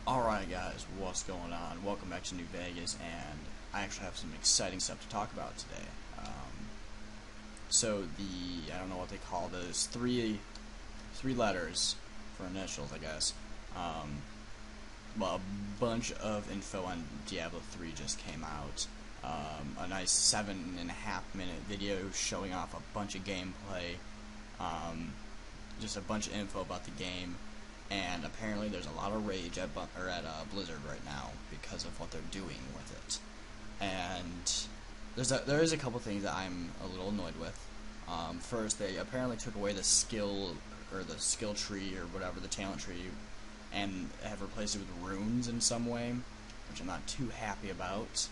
Alright guys, what's going on? Welcome back to New Vegas, and I actually have some exciting stuff to talk about today. I don't know what they call those, three letters for initials, I guess. Well, a bunch of info on Diablo 3 just came out. A nice 7.5-minute video showing off a bunch of gameplay, just a bunch of info about the game. And apparently there's a lot of rage at Blizzard right now because of what they're doing with it. And there is a couple things that I'm a little annoyed with. First, they apparently took away the skill tree or whatever, the talent tree, and have replaced it with runes in some way, which I'm not too happy about.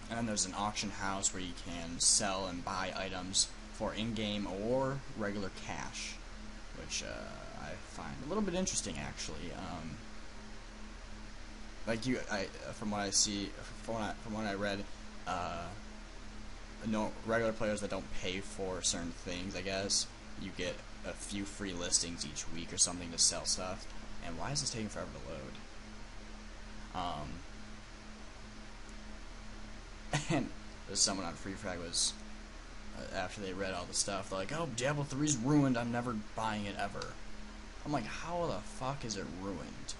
And then there's an auction house where you can sell and buy items for in-game or regular cash, which I find a little bit interesting, actually. From what I see, from what I read, no regular players that don't pay for certain things, I guess, you get a few free listings each week or something to sell stuff. And why is this taking forever to load? And there's someone on Free Frag was, after they read all the stuff, they're like, "Oh, Diablo 3's ruined. I'm never buying it ever." I'm like, how the fuck is it ruined?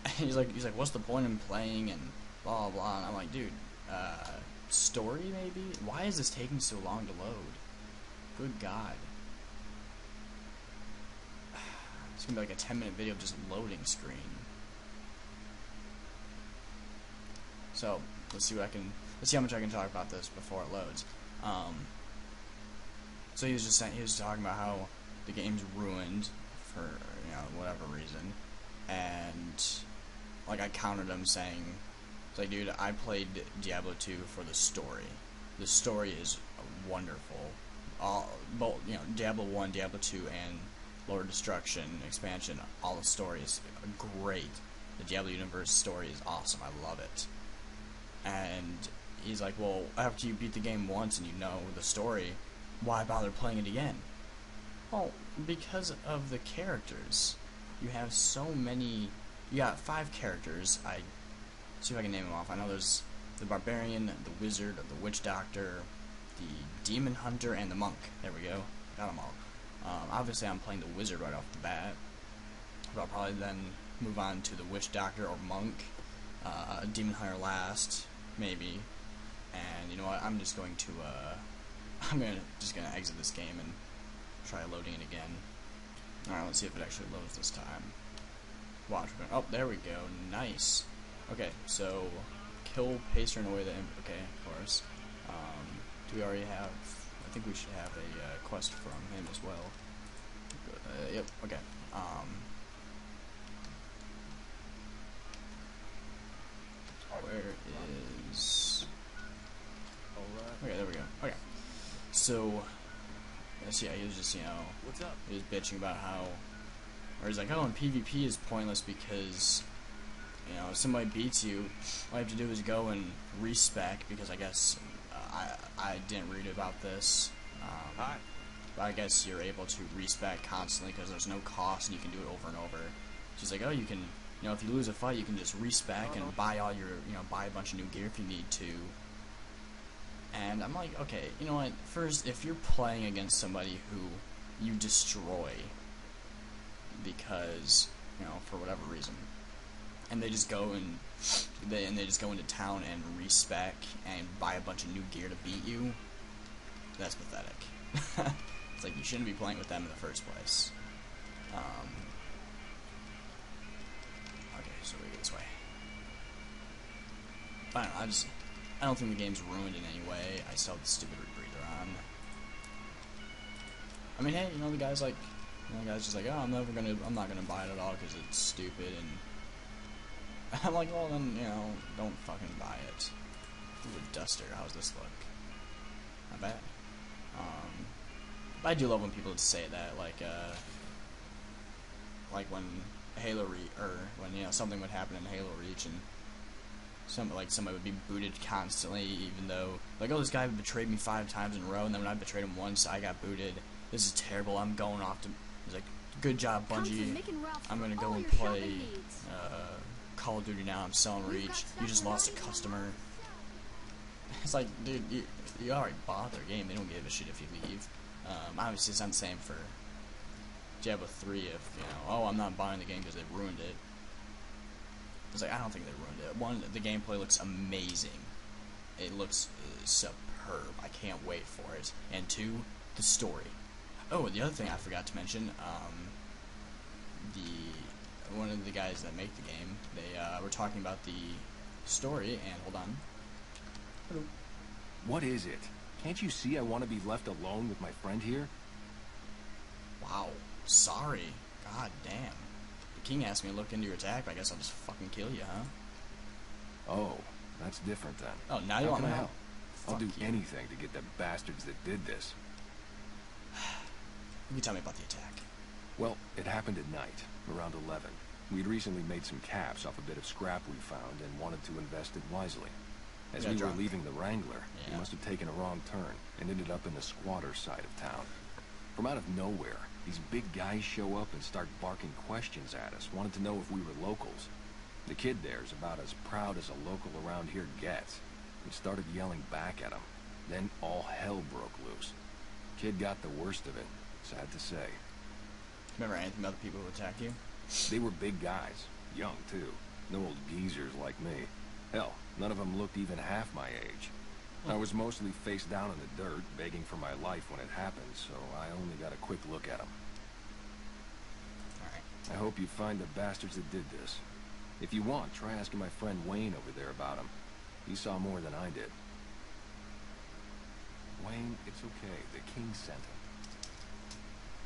And he's like, what's the point in playing and blah blah blah. And I'm like, dude, story maybe? Why is this taking so long to load? Good God. It's gonna be like a 10-minute video of just loading screen. So let's see how much I can talk about this before it loads. So he was talking about how the game's ruined for, whatever reason, and like I countered him saying, it's like, dude, I played Diablo 2 for the story. The story is wonderful. Both, Diablo 1, Diablo 2, and Lord of Destruction expansion, all the story is great. The Diablo universe story is awesome. I love it. And he's like, well, after you beat the game once and you know the story, why bother playing it again? Well, because of the characters. You have so many. You got 5 characters. I see if I can name them off. I know there's the Barbarian, the Wizard, the Witch Doctor, the Demon Hunter, and the Monk. There we go. Got them all. Obviously, I'm playing the Wizard right off the bat. But I'll probably then move on to the Witch Doctor or Monk. Demon Hunter last, maybe. And you know what? I'm just going to just gonna exit this game and try loading it again. Alright, let's see if it actually loads this time. Watch. Oh, there we go. Nice. Okay, so kill Pacer and away the imp. Okay, of course. Do we already have? I think we should have a quest from him as well. Yep. Okay. Where is? Okay, there we go. Okay. So, yeah, he was just, What's up? He was bitching about how, or he's like, oh, and PvP is pointless because, if somebody beats you, all you have to do is go and respec, because I guess, I didn't read about this, Hi. but I guess you're able to respec constantly because there's no cost and you can do it over and over. She's like, oh, you can, if you lose a fight, you can just respec and buy all your, buy a bunch of new gear if you need to. And I'm like, okay, you know what, first, if you're playing against somebody who you destroy because, for whatever reason, and they just go and they just go into town and respec and buy a bunch of new gear to beat you, that's pathetic. It's like, you shouldn't be playing with them in the first place. Okay, so we go this way. I don't know, I don't think the game's ruined in any way. I still have the stupid rebreather on. I mean, hey, the guy's like, the guy's just like, oh, I'm not gonna buy it at all because it's stupid, and I'm like, well, then, don't fucking buy it. Ooh, a duster. How's this look? Not bad. I do love when people say that, like when Halo when something would happen in Halo Reach and somebody would be booted constantly, even though, like, oh, this guy betrayed me 5 times in a row, and then when I betrayed him once, I got booted. This is terrible. I'm going off to. He's like, good job, Bungie. I'm gonna go and play Call of Duty now. I'm selling Reach. You just lost a customer. It's like, dude, you already bought their game. They don't give a shit if you leave. Obviously, it's not the same for Diablo 3. If you know, oh, I'm not buying the game because they ruined it. It's like, I don't think they ruined it. One, the gameplay looks amazing. It looks superb. I can't wait for it. And two, the story. Oh, the other thing I forgot to mention, one of the guys that make the game, they were talking about the story, and hold on. Hello. What is it? Can't you see I want to be left alone with my friend here? Wow. Sorry. God damn. The king asked me to look into your attack, but I guess I'll just fucking kill you, huh? Oh, that's different then. Oh, now you want my help? I'll do you. anything to get the bastards that did this. You can tell me about the attack. Well, it happened at night, around 11. We'd recently made some caps off a bit of scrap we found and wanted to invest it wisely. As we were leaving the Wrangler, we must have taken a wrong turn and ended up in the squatter side of town. From out of nowhere, these big guys show up and start barking questions at us, wanted to know if we were locals. The kid there's about as proud as a local around here gets. We started yelling back at him. Then all hell broke loose. Kid got the worst of it, sad to say. Remember anything about the people who attacked you? They were big guys, young too. No old geezers like me. Hell, none of them looked even half my age. I was mostly face down in the dirt, begging for my life when it happened, so I only got a quick look at them. Alright. I hope you find the bastards that did this. If you want, try asking my friend Wayne over there about him. He saw more than I did. Wayne, it's okay. The king sent him.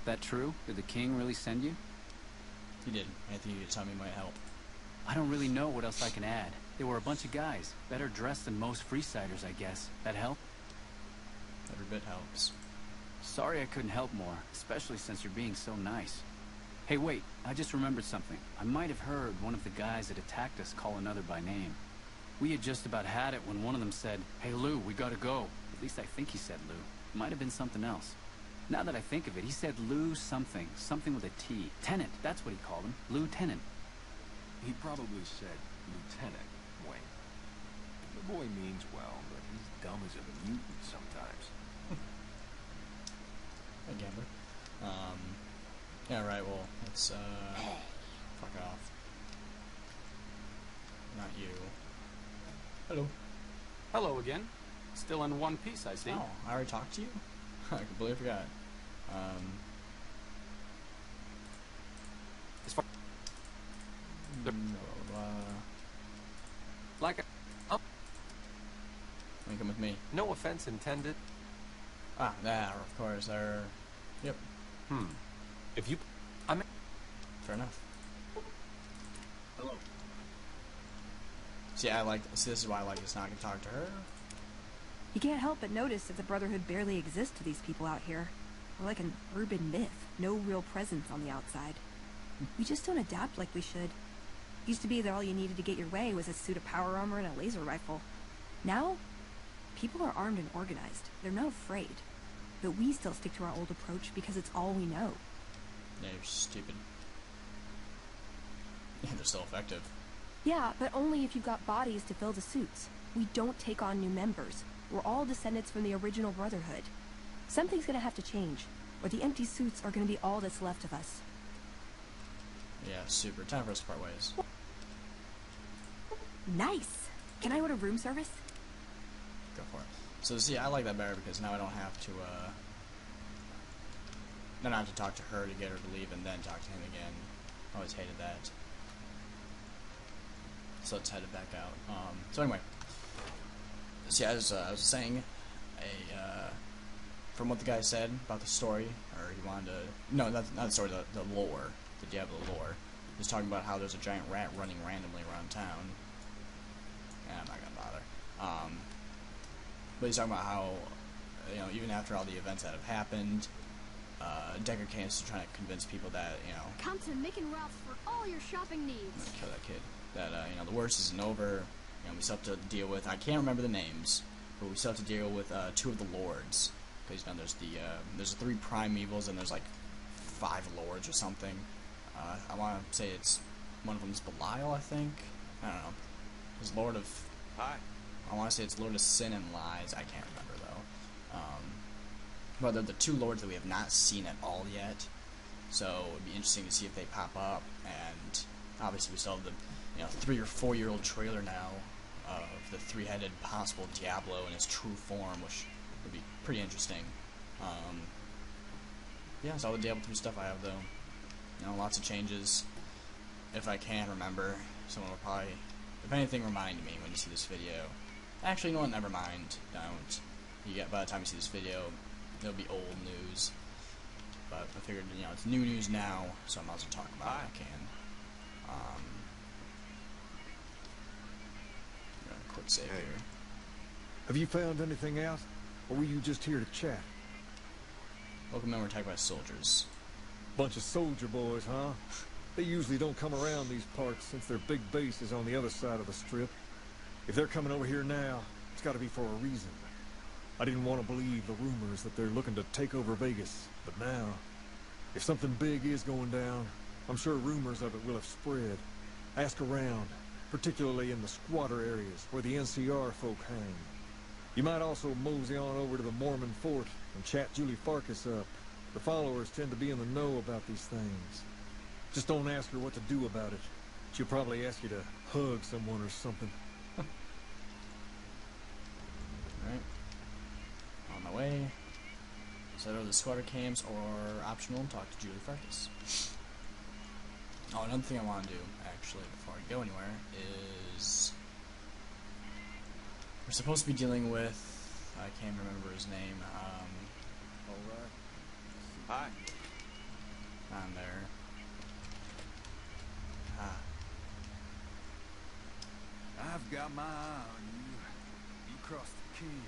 That true? Did the king really send you? He did. Anything you could tell me might help. I don't really know what else I can add. They were a bunch of guys, better dressed than most Freesiders, I guess. That help? Every bit helps. Sorry I couldn't help more, especially since you're being so nice. Hey, wait, I just remembered something. I might have heard one of the guys that attacked us call another by name. We had just about had it when one of them said, "Hey Lou, we gotta go." At least I think he said Lou. Might have been something else. Now that I think of it, he said Lou something. Something with a T. Tenant, that's what he called him. Lieutenant. He probably said Lieutenant, Wayne. The boy means well, but he's dumb as a mutant sometimes. Hey, Gambler. Yeah, right, well, let's, fuck off. Not you. Hello. Hello again. Still in one piece, I see. Oh, I already talked to you? I completely forgot. As far blah, blah, blah. like a, You come with me. no offense intended. Ah, yeah, of course, they're... Yep, If you, fair enough. See, this is why I like just not gonna talk to her. You can't help but notice that the Brotherhood barely exists to these people out here. We're like an urban myth, no real presence on the outside. We just don't adapt like we should. Used to be that all you needed to get your way was a suit of power armor and a laser rifle. Now, people are armed and organized. They're not afraid. But we still stick to our old approach because it's all we know. Yeah, you're stupid. Yeah, they're still effective. Yeah, but only if you've got bodies to fill the suits. We don't take on new members. We're all descendants from the original Brotherhood. Something's gonna have to change, or the empty suits are gonna be all that's left of us. Yeah, super. Time for us to part ways. Nice! Can I order room service? Go for it. So, see, I like that better because now I don't have to, then I have to talk to her to get her to leave and then talk to him again. I always hated that. So let's head it back out. So anyway. See, as I was saying, from what the guy said about the story, or he wanted to... No, not the story, the lore. The Diablo lore. He's talking about how there's a giant rat running randomly around town. And I'm not gonna bother. But he's talking about how, you know, even after all the events that have happened, Deckard Cain is still trying to convince people that, you know... Come to Mick and Ralph's for all your shopping I'm needs. gonna kill that kid. That, you know, the worst isn't over. You know, we still have to deal with... I can't remember the names, but we still have to deal with two of the lords. Because, you know, there's the 3 prime evils, and there's, like, 5 lords or something. I want to say it's one of them's Belial, I think. I don't know. He's Lord of... Hi. I want to say it's Lord of Sin and Lies. I can't remember, though. But they're the 2 lords that we have not seen at all yet. So it'd be interesting to see if they pop up. And obviously we still have the 3 or 4 year old trailer now of the 3-headed possible Diablo in his true form, which would be pretty interesting. Yeah, it's all the Diablo 3 stuff I have, though. Lots of changes. If I can remember, someone will probably, if anything, remind me when you see this video. Actually, you know what? Never mind. Don't. By the time you see this video, it'll be old news. But I figured, it's new news now, so I might as well talk about it if I can. Quick save here. Have you found anything out, or were you just here to chat? Local men were attacked by soldiers. Bunch of soldier boys, huh? They usually don't come around these parts since their big base is on the other side of the strip. If they're coming over here now, it's got to be for a reason. I didn't want to believe the rumors that they're looking to take over Vegas, but now, if something big is going down, I'm sure rumors of it will have spread. Ask around, particularly in the squatter areas where the NCR folk hang. You might also mosey on over to the Mormon fort and chat Julie Farkas up. The followers tend to be in the know about these things. Just don't ask her what to do about it. She'll probably ask you to hug someone or something. Alright. On my way. Set over the squatter camps, or optional, talk to Julie Farkas. Oh, another thing I want to do, actually, before I go anywhere, is... we're supposed to be dealing with... I can't remember his name. Alright. Hi. On there. I've got my eye on you. You crossed the king.